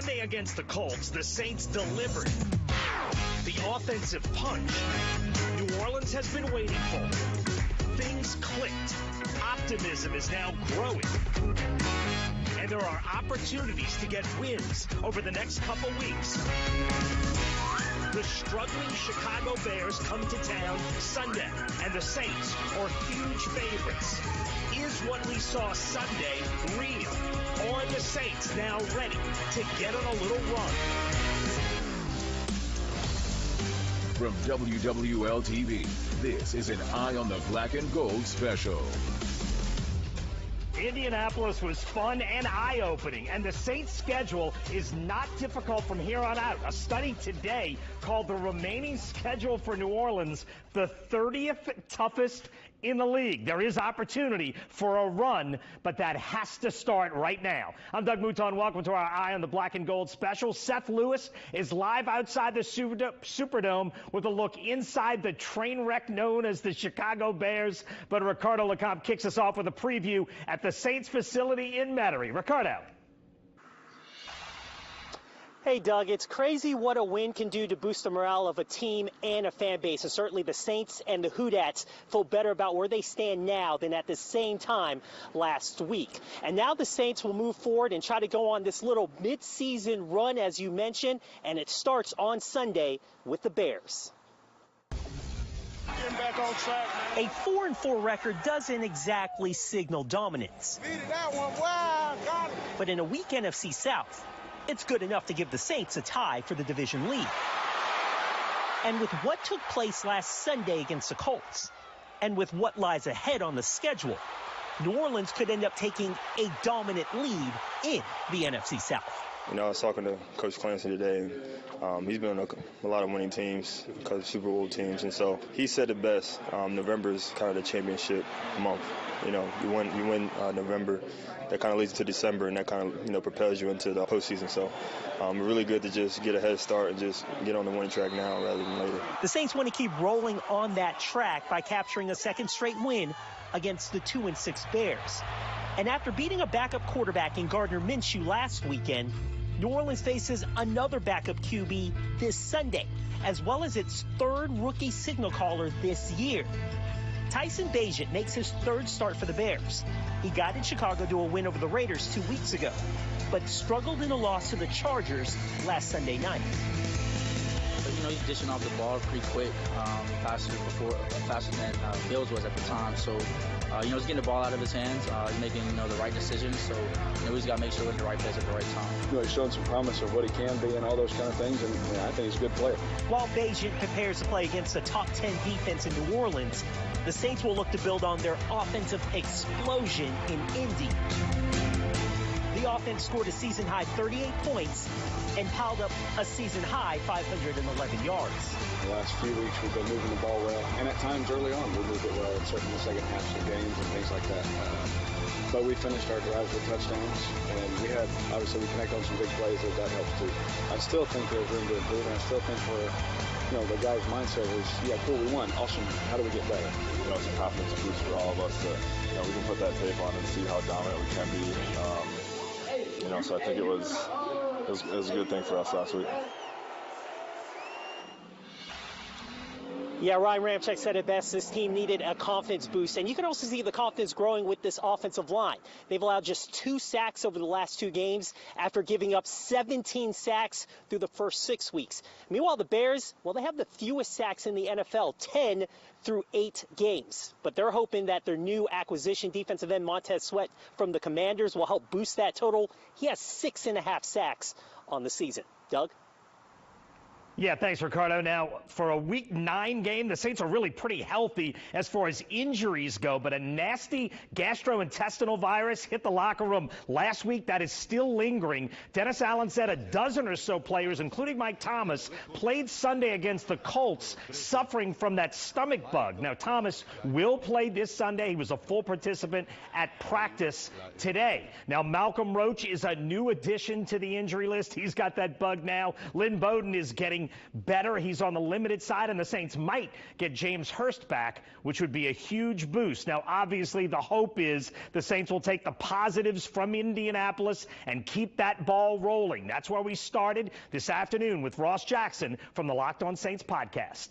Sunday against the Colts, the Saints delivered the offensive punch New Orleans has been waiting for. Things clicked. Optimism is now growing. And there are opportunities to get wins over the next couple weeks. The struggling Chicago Bears come to town Sunday, and the Saints are huge favorites. Is what we saw Sunday real? Or are the Saints now ready to get on a little run? From WWL-TV, this is an Eye on the Black and Gold special. Indianapolis was fun and eye-opening, and the Saints' schedule is not difficult from here on out. A study today called the remaining schedule for New Orleans the 30th toughest in the league. There is opportunity for a run, but that has to start right now. I'm Doug Mouton. Welcome to our Eye on the Black and Gold special. Seth Lewis is live outside the Superdome with a look inside the train wreck known as the Chicago Bears. But Ricardo LeCompte kicks us off with a preview at the Saints facility in Metairie. Ricardo. Hey, Doug, it's crazy what a win can do to boost the morale of a team and a fan base. And certainly the Saints and the Hootats feel better about where they stand now than at the same time last week. And now the Saints will move forward and try to go on this little mid-season run, as you mentioned, and it starts on Sunday with the Bears. Back on track, a 4-4 record doesn't exactly signal dominance. That one. Wow, got it. But in a weak NFC South, it's good enough to give the Saints a tie for the division lead. And with what took place last Sunday against the Colts, and with what lies ahead on the schedule, New Orleans could end up taking a dominant lead in the NFC South. You know, I was talking to Coach Clancy today, and he's been on a lot of winning teams, because of Super Bowl teams, and so he said it best. November is kind of the championship month. You know, you win November, that kind of leads to December, and that kind of, propels you into the postseason. So really good to just get a head start and just get on the winning track now rather than later. The Saints want to keep rolling on that track by capturing a second straight win against the 2-6 Bears. And after beating a backup quarterback in Gardner Minshew last weekend, New Orleans faces another backup QB this Sunday, as well as its third rookie signal caller this year. Tyson Bagent makes his third start for the Bears. He guided Chicago to a win over the Raiders 2 weeks ago, but struggled in a loss to the Chargers last Sunday night. He's dishing off the ball pretty quick, faster than Bills was at the time. So, he's getting the ball out of his hands, making, the right decisions. So, we just got to make sure we're in the right place at the right time. He's showing some promise of what he can be and all those kind of things, and I think he's a good player. While Bagent prepares to play against a top 10 defense in New Orleans, the Saints will look to build on their offensive explosion in Indy. The offense scored a season-high 38 points and piled up a season-high 511 yards. The last few weeks we've been moving the ball well, and at times early on we moved it well, in certain second halves of games and things like that. But we finished our drives with touchdowns, and we connect on some big plays that helps too. I still think there's room to improve, and I still think the guy's mindset is, yeah, cool, we won, awesome, how do we get better? It's a confidence boost for all of us that, we can put that tape on and see how dominant we can be. So I think it was a good thing for us last week. Yeah, Ryan Ramczyk said it best. This team needed a confidence boost. And you can also see the confidence growing with this offensive line. They've allowed just 2 sacks over the last 2 games after giving up 17 sacks through the first 6 weeks. Meanwhile, the Bears, they have the fewest sacks in the NFL, 10 through 8 games. But they're hoping that their new acquisition, defensive end Montez Sweat from the Commanders, will help boost that total. He has 6.5 sacks on the season. Doug? Yeah, thanks, Ricardo. Now, for a Week 9 game, the Saints are really pretty healthy as far as injuries go, but a nasty gastrointestinal virus hit the locker room last week that is still lingering. Dennis Allen said a dozen or so players, including Mike Thomas, played Sunday against the Colts, suffering from that stomach bug. Now, Thomas will play this Sunday. He was a full participant at practice today. Now, Malcolm Roach is a new addition to the injury list. He's got that bug now. Lynn Bowden is getting better. He's on the limited side, and the Saints might get James Hurst back, which would be a huge boost. Now, obviously, the hope is the Saints will take the positives from Indianapolis and keep that ball rolling. That's where we started this afternoon with Ross Jackson from the Locked On Saints podcast.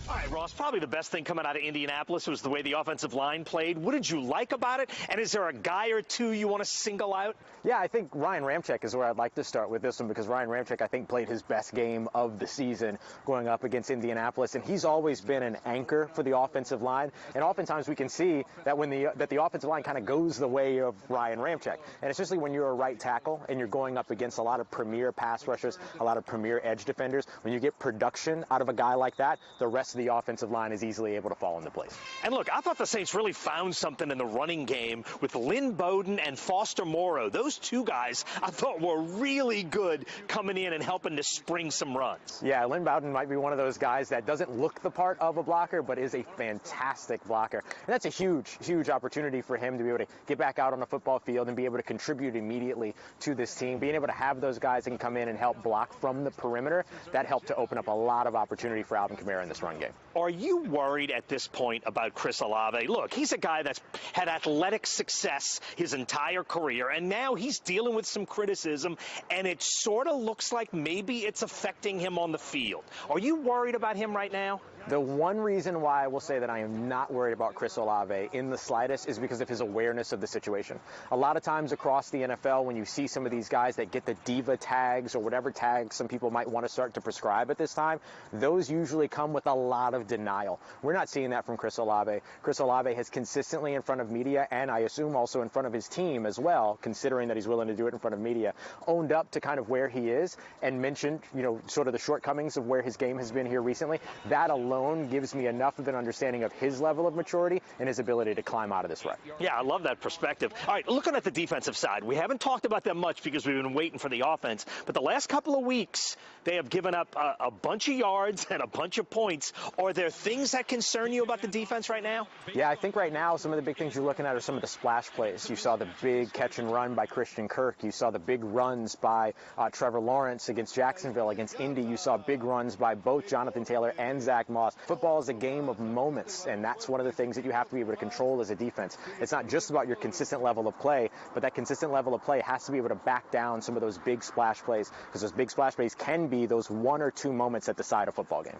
All right, Ross, probably the best thing coming out of Indianapolis was the way the offensive line played. What did you like about it? And is there a guy or two you want to single out? Yeah, I think Ryan Ramczyk is where I'd like to start with this one, because Ryan Ramczyk, I think, played his best game of the season going up against Indianapolis, and he's always been an anchor for the offensive line. And oftentimes we can see that when the offensive line kind of goes the way of Ryan Ramczyk, and especially when you're a right tackle and you're going up against a lot of premier pass rushers, a lot of premier edge defenders, when you get production out of a guy like that, the rest of the offensive line is easily able to fall into place. And look, I thought the Saints really found something in the running game with Lynn Bowden and Foster Moreau. Those two guys I thought were really good coming in and helping to spring some runs. Yeah, Lynn Bowden might be one of those guys that doesn't look the part of a blocker, but is a fantastic blocker. And that's a huge, huge opportunity for him to be able to get back out on the football field and be able to contribute immediately to this team. Being able to have those guys that can come in and help block from the perimeter, that helped to open up a lot of opportunity for Alvin Kamara in this run game. Are you worried at this point about Chris Olave? Look, he's a guy that's had athletic success his entire career, and now he's dealing with some criticism, and it sort of looks like maybe it's affecting him on the field. Are you worried about him right now? The one reason why I will say that I am not worried about Chris Olave in the slightest is because of his awareness of the situation. A lot of times across the NFL, when you see some of these guys that get the diva tags or whatever tags some people might want to start to prescribe at this time, those usually come with a lot of denial. We're not seeing that from Chris Olave. Chris Olave has consistently in front of media, and I assume also in front of his team as well, considering that he's willing to do it in front of media, owned up to kind of where he is and mentioned, sort of the shortcomings of where his game has been here recently. That alone gives me enough of an understanding of his level of maturity and his ability to climb out of this rut. Yeah, I love that perspective. All right, looking at the defensive side, we haven't talked about them much because we've been waiting for the offense, but the last couple of weeks, they have given up a bunch of yards and a bunch of points. Are there things that concern you about the defense right now? Yeah, I think right now some of the big things you're looking at are some of the splash plays. You saw the big catch and run by Christian Kirk. You saw the big runs by Trevor Lawrence against Jacksonville. Against Indy, you saw big runs by both Jonathan Taylor and Zach Moss. Football is a game of moments, and that's one of the things that you have to be able to control as a defense. It's not just about your consistent level of play, but that consistent level of play has to be able to back down some of those big splash plays, because those big splash plays can be those 1 or 2 moments that decide a football game.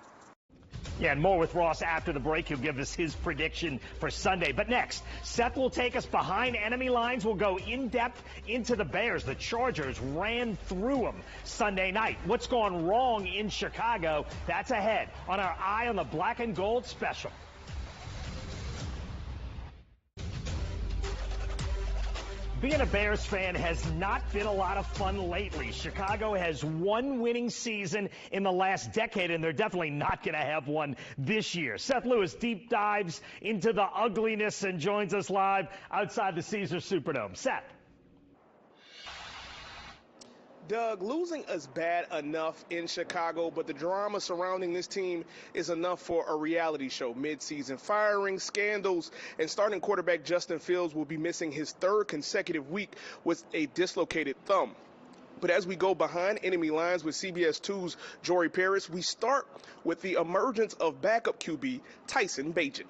Yeah, and more with Ross after the break. He'll give us his prediction for Sunday. But next, Seth will take us behind enemy lines. We'll go in-depth into the Bears. The Chargers ran through them Sunday night. What's gone wrong in Chicago? That's ahead on our Eye on the Black and Gold special. Being a Bears fan has not been a lot of fun lately. Chicago has one winning season in the last decade, and they're definitely not going to have one this year. Seth Lewis deep dives into the ugliness and joins us live outside the Caesars Superdome. Seth. Doug, losing is bad enough in Chicago, but the drama surrounding this team is enough for a reality show. Mid-season firing, scandals, and starting quarterback Justin Fields will be missing his 3rd consecutive week with a dislocated thumb. But as we go behind enemy lines with CBS 2's Jory Paris, we start with the emergence of backup QB Tyson Bagent.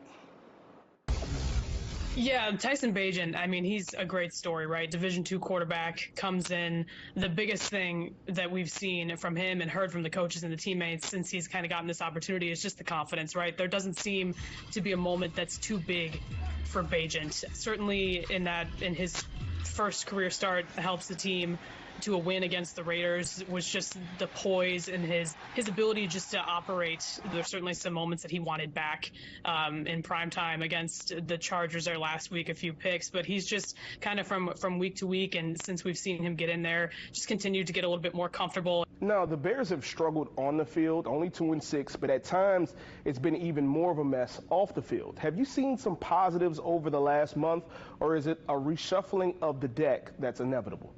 Yeah, Tyson Bagent, I mean, he's a great story, right? Division II quarterback comes in. The biggest thing that we've seen from him and heard from the coaches and the teammates since he's kind of gotten this opportunity is just the confidence, right? There doesn't seem to be a moment that's too big for Bagent. Certainly in his first career start, helps the team to a win against the Raiders was just the poise and his ability just to operate. There's certainly some moments that he wanted back in prime time against the Chargers there last week, a few picks, but he's just kind of from week to week, and since we've seen him get in there, just continued to get a little bit more comfortable. Now, the Bears have struggled on the field, only 2-6, but at times it's been even more of a mess off the field. Have you seen some positives over the last month, or is it a reshuffling of the deck that's inevitable?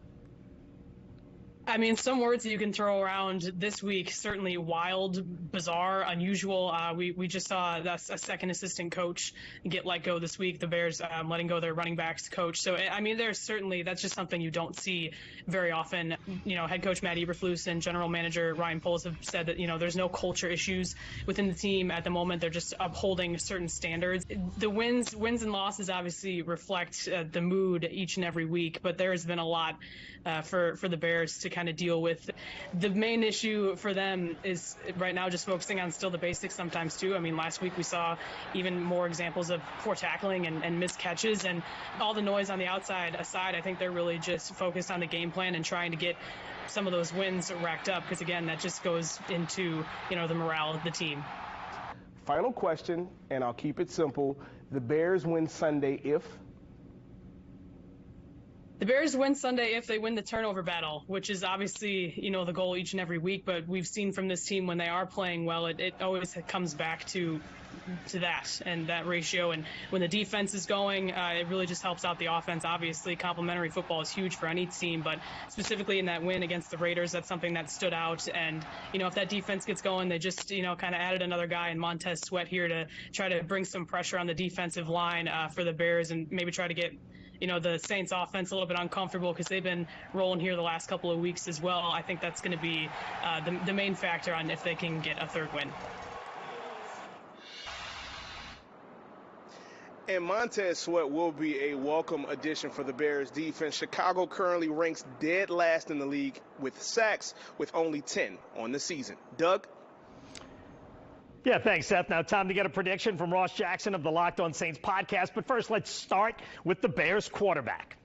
I mean, some words you can throw around this week, certainly wild, bizarre, unusual. We just saw a second assistant coach get let go this week, the Bears letting go their running backs coach. So, I mean, that's just something you don't see very often. You know, head coach Matt Eberflus and general manager Ryan Poles have said that, you know, there's no culture issues within the team at the moment. They're just upholding certain standards. The wins and losses obviously reflect the mood each and every week, but there has been a lot for the Bears to kind of deal with. The main issue for them is right now just focusing on still the basics sometimes too. I mean, last week we saw even more examples of poor tackling and missed catches, and all the noise on the outside aside, I think they're really just focused on the game plan and trying to get some of those wins racked up, because again, that just goes into, you know, the morale of the team. Final question, and I'll keep it simple. The Bears win Sunday if? The Bears win Sunday if they win the turnover battle, which is obviously, you know, the goal each and every week. But we've seen from this team when they are playing well, it always comes back to that and that ratio. And when the defense is going, it really just helps out the offense. Obviously, complementary football is huge for any team, but specifically in that win against the Raiders, that's something that stood out. And, you know, if that defense gets going, they just, you know, kind of added another guy in Montez Sweat here to try to bring some pressure on the defensive line for the Bears and maybe try to get, you know, the Saints offense a little bit uncomfortable because they've been rolling here the last couple of weeks as well. I think that's going to be the main factor on if they can get a third win. And Montez Sweat will be a welcome addition for the Bears defense. Chicago currently ranks dead last in the league with sacks, with only 10 on the season. Doug? Yeah, thanks, Seth. Now, time to get a prediction from Ross Jackson of the Locked On Saints podcast. But first, let's start with the Bears quarterback.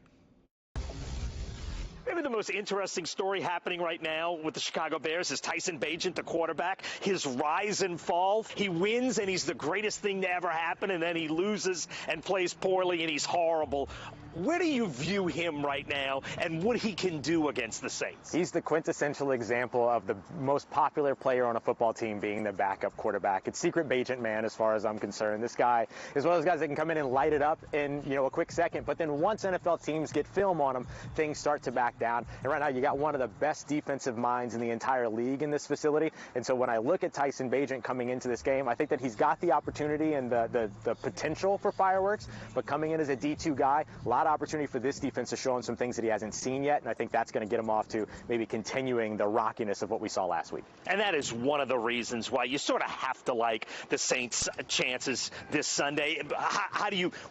Maybe the most interesting story happening right now with the Chicago Bears is Tyson Bagent, the quarterback, his rise and fall. He wins, and he's the greatest thing to ever happen, and then he loses and plays poorly, and he's horrible. Where do you view him right now and what he can do against the Saints? He's the quintessential example of the most popular player on a football team being the backup quarterback. It's secret Bagent man as far as I'm concerned. This guy is one of those guys that can come in and light it up in, you know, a quick second, but then once NFL teams get film on him, things start to back down. And right now you got one of the best defensive minds in the entire league in this facility. And so when I look at Tyson Bagent coming into this game, I think that he's got the opportunity and the potential for fireworks, but coming in as a D2 guy, a lot of opportunity for this defense to show him some things that he hasn't seen yet, and I think that's going to get him off to maybe continuing the rockiness of what we saw last week. And that is one of the reasons why you sort of have to like the Saints' chances this Sunday.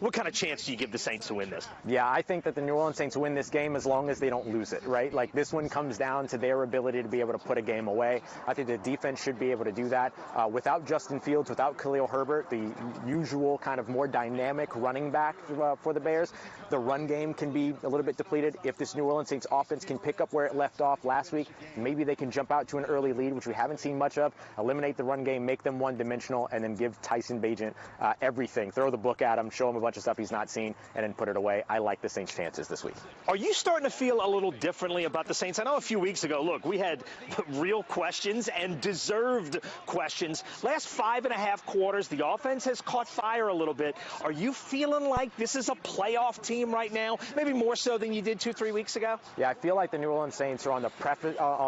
What kind of chance do you give the Saints to win this? Yeah, I think that the New Orleans Saints win this game as long as they don't lose it, right? Like, this one comes down to their ability to be able to put a game away. I think the defense should be able to do that. Without Justin Fields, without Khalil Herbert, the usual kind of more dynamic running back for the Bears, the run game can be a little bit depleted. If this New Orleans Saints offense can pick up where it left off last week, maybe they can jump out to an early lead, which we haven't seen much of, eliminate the run game, make them one-dimensional, and then give Tyson Bagent everything. Throw the book at him, show him a bunch of stuff he's not seen, and then put it away. I like the Saints' chances this week. Are you starting to feel a little differently about the Saints? I know a few weeks ago, look, we had real questions and deserved questions. Last 5.5 quarters, the offense has caught fire a little bit. Are you feeling like this is a playoff team right now? Maybe more so than you did 2-3 weeks ago? Yeah, I feel like the New Orleans Saints are on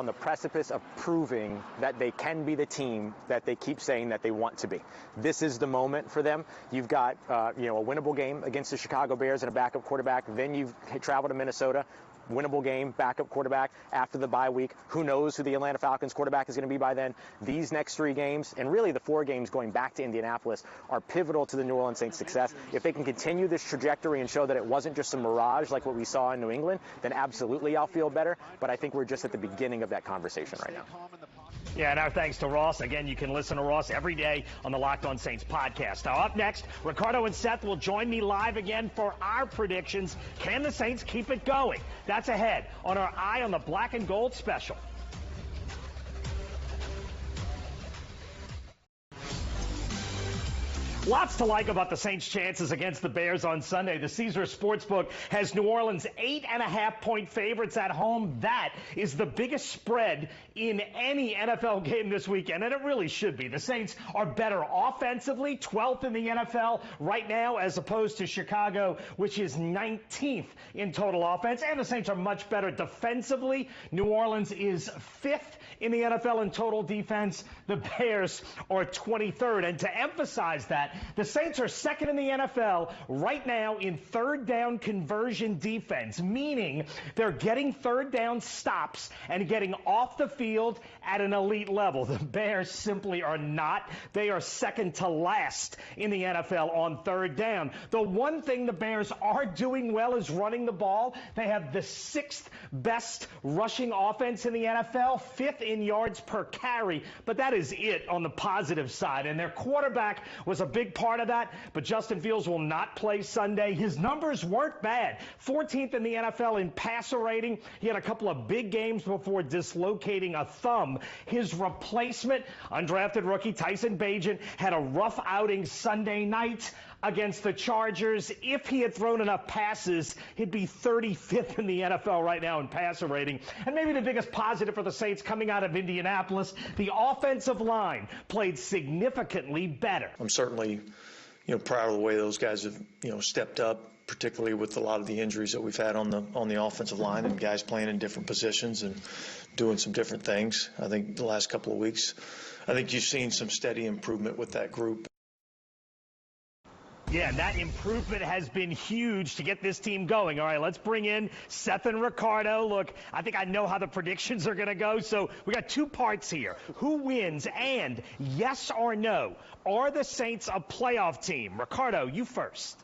the precipice of proving that they can be the team that they keep saying that they want to be. This is the moment for them. You've got a winnable game against the Chicago Bears and a backup quarterback. Then you've traveled to Minnesota. Winnable game, backup quarterback after the bye week. Who knows who the Atlanta Falcons quarterback is going to be by then? These next 3 games, and really the 4 games going back to Indianapolis, are pivotal to the New Orleans Saints' success. If they can continue this trajectory and show that it wasn't just a mirage like what we saw in New England, then absolutely I'll feel better. But I think we're just at the beginning of that conversation right now. Yeah, and our thanks to Ross. Again, you can listen to Ross every day on the Locked On Saints podcast. Now, up next, Ricardo and Seth will join me live again for our predictions. Can the Saints keep it going? That's ahead on our Eye on the Black and Gold special. Lots to like about the Saints' chances against the Bears on Sunday. The Caesars Sportsbook has New Orleans 8.5-point favorites at home. That is the biggest spread in any NFL game this weekend, and it really should be. The Saints are better offensively, 12th in the NFL right now, as opposed to Chicago, which is 19th in total offense. And the Saints are much better defensively. New Orleans is 5th in the NFL in total defense. The Bears are 23rd. And to emphasize that, the Saints are 2nd in the NFL right now in third down conversion defense, meaning they're getting third down stops and getting off the field at an elite level. The Bears simply are not. They are second to last in the NFL on third down. The one thing the Bears are doing well is running the ball. They have the 6th best rushing offense in the NFL, 5th in yards per carry, but that is it on the positive side. And their quarterback was a big part of that, but Justin Fields will not play Sunday. His numbers weren't bad. 14th in the NFL in passer rating. He had a couple of big games before dislocating a thumb. His replacement, undrafted rookie Tyson Bagent, had a rough outing Sunday night against the Chargers. If he had thrown enough passes, he'd be 35th in the NFL right now in passer rating. And maybe the biggest positive for the Saints coming out of Indianapolis, the offensive line played significantly better. I'm certainly, proud of the way those guys have, stepped up, particularly with a lot of the injuries that we've had on the offensive line and guys playing in different positions and doing some different things. I think the last couple of weeks, I think you've seen some steady improvement with that group. Yeah, that improvement has been huge to get this team going. All right, let's bring in Seth and Ricardo. Look, I think I know how the predictions are going to go, so we got two parts here. Who wins, and yes or no, are the Saints a playoff team? Ricardo, you first.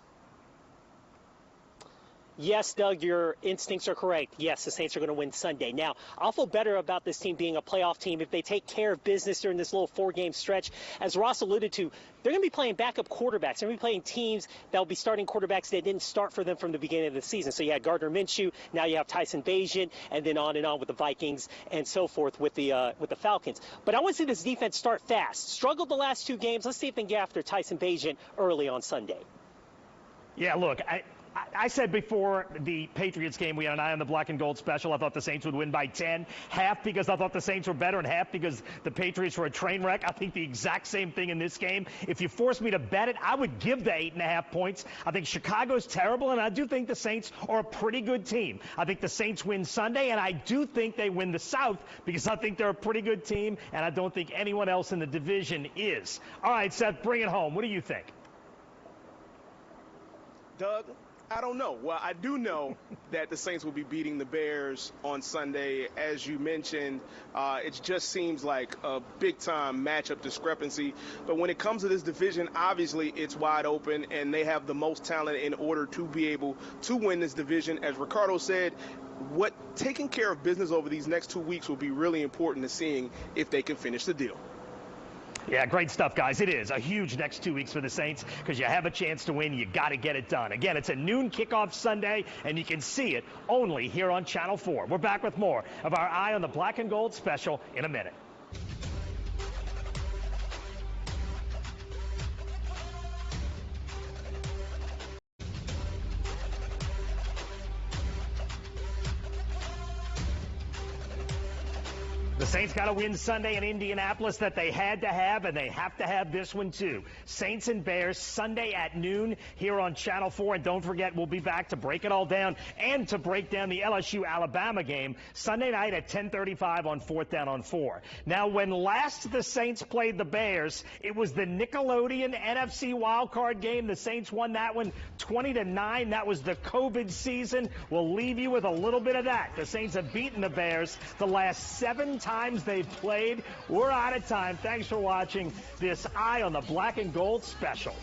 Yes, Doug, your instincts are correct. Yes, the Saints are going to win Sunday. Now, I'll feel better about this team being a playoff team if they take care of business during this little 4-game stretch. As Ross alluded to, they're going to be playing backup quarterbacks. They're going to be playing teams that will be starting quarterbacks that didn't start for them from the beginning of the season. So you had Gardner Minshew, now you have Tyson Bagent, and then on and on with the Vikings and so forth with the Falcons. But I want to see this defense start fast. Struggled the last 2 games. Let's see if they can get after Tyson Bagent early on Sunday. Yeah, look, I said before the Patriots game, we had an Eye on the Black and Gold special. I thought the Saints would win by 10, half because I thought the Saints were better and half because the Patriots were a train wreck. I think the exact same thing in this game. If you force me to bet it, I would give the 8.5 points. I think Chicago's terrible, and I do think the Saints are a pretty good team. I think the Saints win Sunday, and I do think they win the South because I think they're a pretty good team, and I don't think anyone else in the division is. All right, Seth, bring it home. What do you think? Doug? I don't know. Well, I do know that the Saints will be beating the Bears on Sunday. As you mentioned, it just seems like a big-time matchup discrepancy. But when it comes to this division, obviously it's wide open, and they have the most talent in order to be able to win this division. As Ricardo said, taking care of business over these next 2 weeks will be really important to seeing if they can finish the deal. Yeah, great stuff, guys. It is a huge next 2 weeks for the Saints because you have a chance to win. You got to get it done. Again, it's a noon kickoff Sunday, and you can see it only here on Channel 4. We're back with more of our Eye on the Black and Gold special in a minute. The Saints got to win Sunday in Indianapolis that they had to have, and they have to have this one too. Saints and Bears Sunday at noon here on Channel 4. And don't forget, we'll be back to break it all down and to break down the LSU-Alabama game Sunday night at 10:35 on 4th Down on 4. Now, when last the Saints played the Bears, it was the Nickelodeon NFC wildcard game. The Saints won that one 20-9. That was the COVID season. We'll leave you with a little bit of that. The Saints have beaten the Bears the last 7 times they've played. We're out of time. Thanks for watching this Eye on the Black and Gold special.